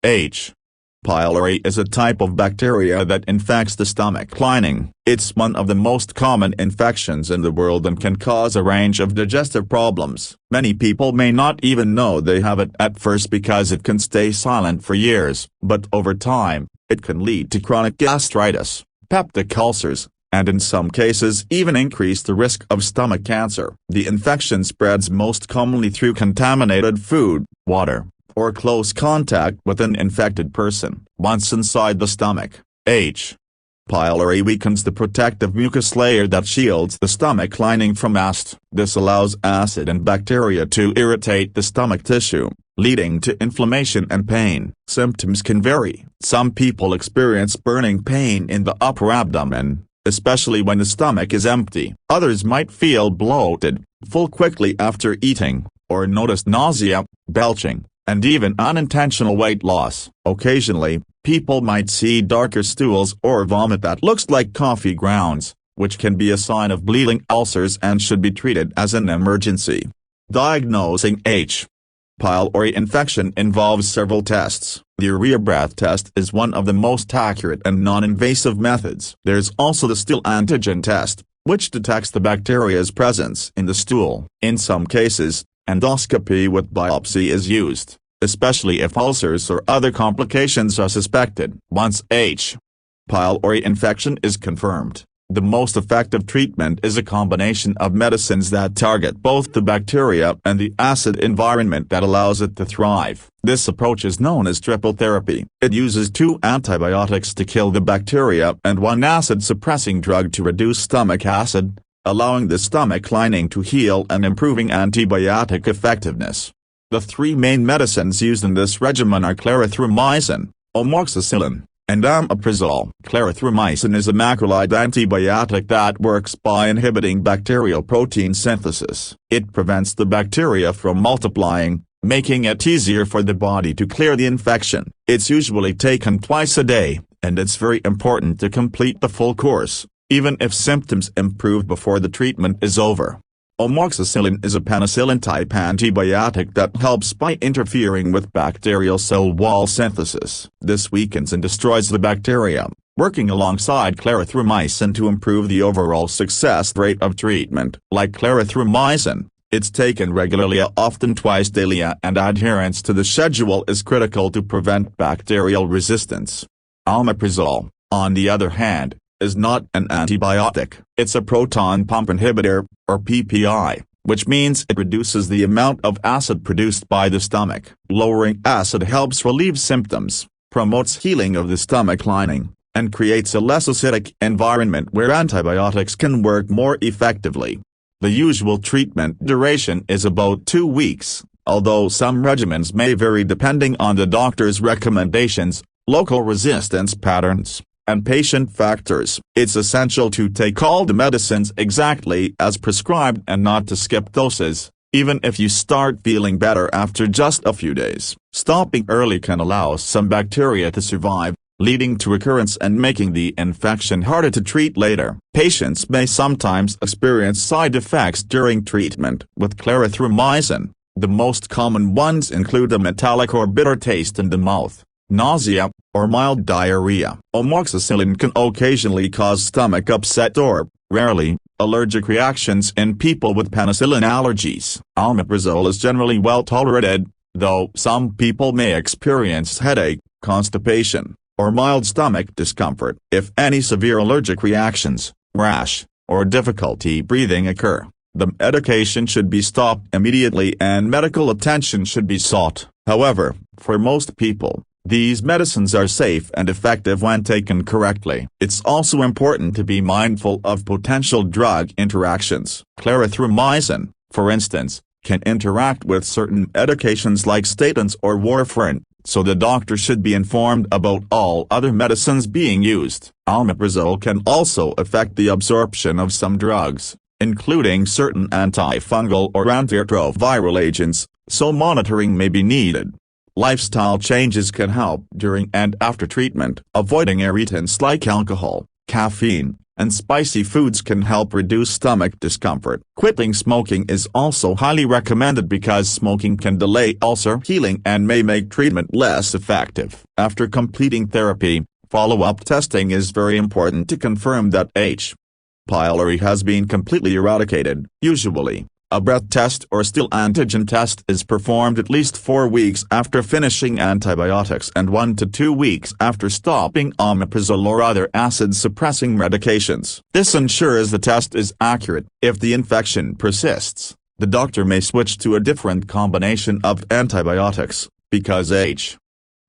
H. pylori is a type of bacteria that infects the stomach lining. It's one of the most common infections in the world and can cause a range of digestive problems. Many people may not even know they have it at first because it can stay silent for years, but over time, it can lead to chronic gastritis, peptic ulcers, and in some cases even increase the risk of stomach cancer. The infection spreads most commonly through contaminated food, water, or close contact with an infected person. Once inside the stomach, H. pylori weakens the protective mucus layer that shields the stomach lining from acid. This allows acid and bacteria to irritate the stomach tissue, leading to inflammation and pain. Symptoms can vary. Some people experience burning pain in the upper abdomen, especially when the stomach is empty. Others might feel bloated, full quickly after eating, or notice nausea, belching, and even unintentional weight loss. Occasionally, people might see darker stools or vomit that looks like coffee grounds, which can be a sign of bleeding ulcers and should be treated as an emergency. Diagnosing H. pylori infection involves several tests. The urea breath test is one of the most accurate and non-invasive methods. There's also the stool antigen test, which detects the bacteria's presence in the stool. In some cases, endoscopy with biopsy is used, especially if ulcers or other complications are suspected. Once H. pylori infection is confirmed, the most effective treatment is a combination of medicines that target both the bacteria and the acid environment that allows it to thrive. This approach is known as triple therapy. It uses 2 antibiotics to kill the bacteria and 1 acid-suppressing drug to reduce stomach acid, allowing the stomach lining to heal and improving antibiotic effectiveness. The 3 main medicines used in this regimen are clarithromycin, amoxicillin, and omeprazole. Clarithromycin is a macrolide antibiotic that works by inhibiting bacterial protein synthesis. It prevents the bacteria from multiplying, making it easier for the body to clear the infection. It's usually taken twice a day, and it's very important to complete the full course, even if symptoms improve before the treatment is over. Amoxicillin is a penicillin-type antibiotic that helps by interfering with bacterial cell wall synthesis. This weakens and destroys the bacteria, working alongside clarithromycin to improve the overall success rate of treatment. Like clarithromycin, it's taken regularly, often twice daily, and adherence to the schedule is critical to prevent bacterial resistance. Omeprazole, on the other hand, is not an antibiotic. It's a proton pump inhibitor, or PPI, which means it reduces the amount of acid produced by the stomach. Lowering acid helps relieve symptoms, promotes healing of the stomach lining, and creates a less acidic environment where antibiotics can work more effectively. The usual treatment duration is about 2 weeks, although some regimens may vary depending on the doctor's recommendations, local resistance patterns, and patient factors. It's essential to take all the medicines exactly as prescribed and not to skip doses, even if you start feeling better after just a few days. Stopping early can allow some bacteria to survive, leading to recurrence and making the infection harder to treat later. Patients may sometimes experience side effects during treatment with clarithromycin. The most common ones include a metallic or bitter taste in the mouth, nausea, or mild diarrhea. Amoxicillin can occasionally cause stomach upset or, rarely, allergic reactions in people with penicillin allergies. Omeprazole is generally well tolerated, though some people may experience headache, constipation, or mild stomach discomfort. If any severe allergic reactions, rash, or difficulty breathing occur, the medication should be stopped immediately and medical attention should be sought. However, for most people, these medicines are safe and effective when taken correctly. It's also important to be mindful of potential drug interactions. Clarithromycin, for instance, can interact with certain medications like statins or warfarin, so the doctor should be informed about all other medicines being used. Omeprazole can also affect the absorption of some drugs, including certain antifungal or antiretroviral agents, so monitoring may be needed. Lifestyle changes can help during and after treatment. Avoiding irritants like alcohol, caffeine, and spicy foods can help reduce stomach discomfort. Quitting smoking is also highly recommended because smoking can delay ulcer healing and may make treatment less effective. After completing therapy, follow-up testing is very important to confirm that H. pylori has been completely eradicated. Usually, a breath test or stool antigen test is performed at least 4 weeks after finishing antibiotics and 1 to 2 weeks after stopping omeprazole or other acid-suppressing medications. This ensures the test is accurate. If the infection persists, the doctor may switch to a different combination of antibiotics, because H.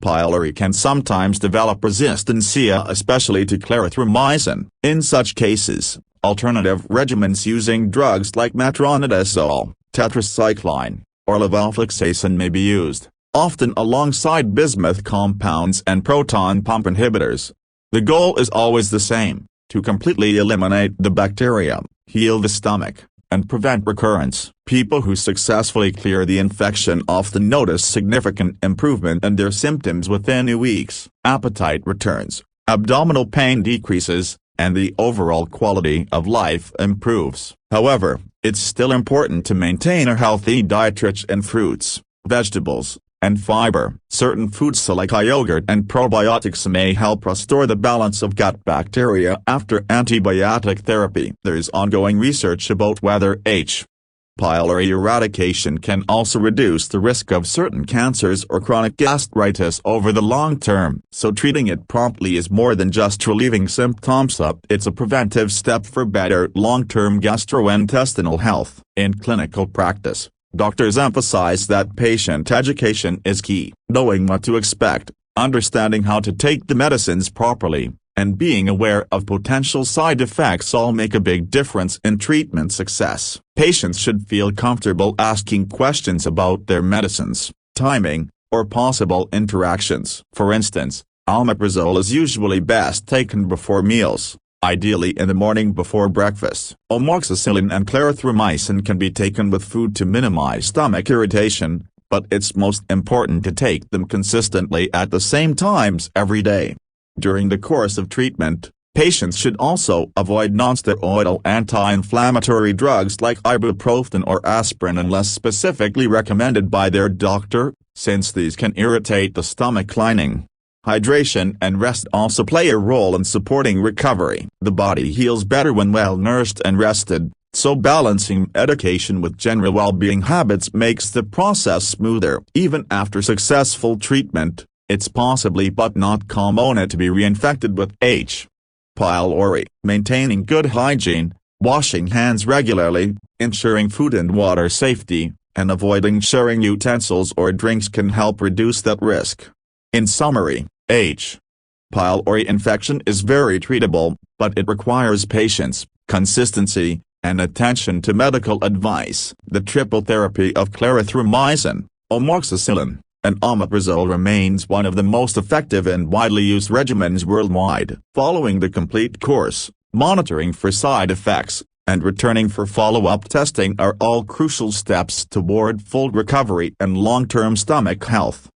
pylori can sometimes develop resistance, especially to clarithromycin. In such cases, alternative regimens using drugs like metronidazole, tetracycline, or levofloxacin may be used, often alongside bismuth compounds and proton pump inhibitors. The goal is always the same: to completely eliminate the bacteria, heal the stomach, and prevent recurrence. People who successfully clear the infection often notice significant improvement in their symptoms within weeks. Appetite returns, abdominal pain decreases, and the overall quality of life improves. However, it's still important to maintain a healthy diet rich in fruits, vegetables, and fiber. Certain foods like yogurt and probiotics may help restore the balance of gut bacteria after antibiotic therapy. There is ongoing research about whether H. pylori eradication can also reduce the risk of certain cancers or chronic gastritis over the long term. So treating it promptly is more than just relieving symptoms. It's a preventive step for better long-term gastrointestinal health. In clinical practice, doctors emphasize that patient education is key. Knowing what to expect, understanding how to take the medicines properly, and being aware of potential side effects all make a big difference in treatment success. Patients should feel comfortable asking questions about their medicines, timing, or possible interactions. For instance, omeprazole is usually best taken before meals, ideally in the morning before breakfast. Amoxicillin and clarithromycin can be taken with food to minimize stomach irritation, but it's most important to take them consistently at the same times every day. During the course of treatment, patients should also avoid nonsteroidal anti-inflammatory drugs like ibuprofen or aspirin unless specifically recommended by their doctor, since these can irritate the stomach lining. Hydration and rest also play a role in supporting recovery. The body heals better when well-nourished and rested, so balancing medication with general well-being habits makes the process smoother. Even after successful treatment, it's possibly but not common to be reinfected with H. pylori. Maintaining good hygiene, washing hands regularly, ensuring food and water safety, and avoiding sharing utensils or drinks can help reduce that risk. In summary, H. pylori infection is very treatable, but it requires patience, consistency, and attention to medical advice. The triple therapy of clarithromycin, amoxicillin, and omeprazole remains one of the most effective and widely used regimens worldwide. Following the complete course, monitoring for side effects, and returning for follow-up testing are all crucial steps toward full recovery and long-term stomach health.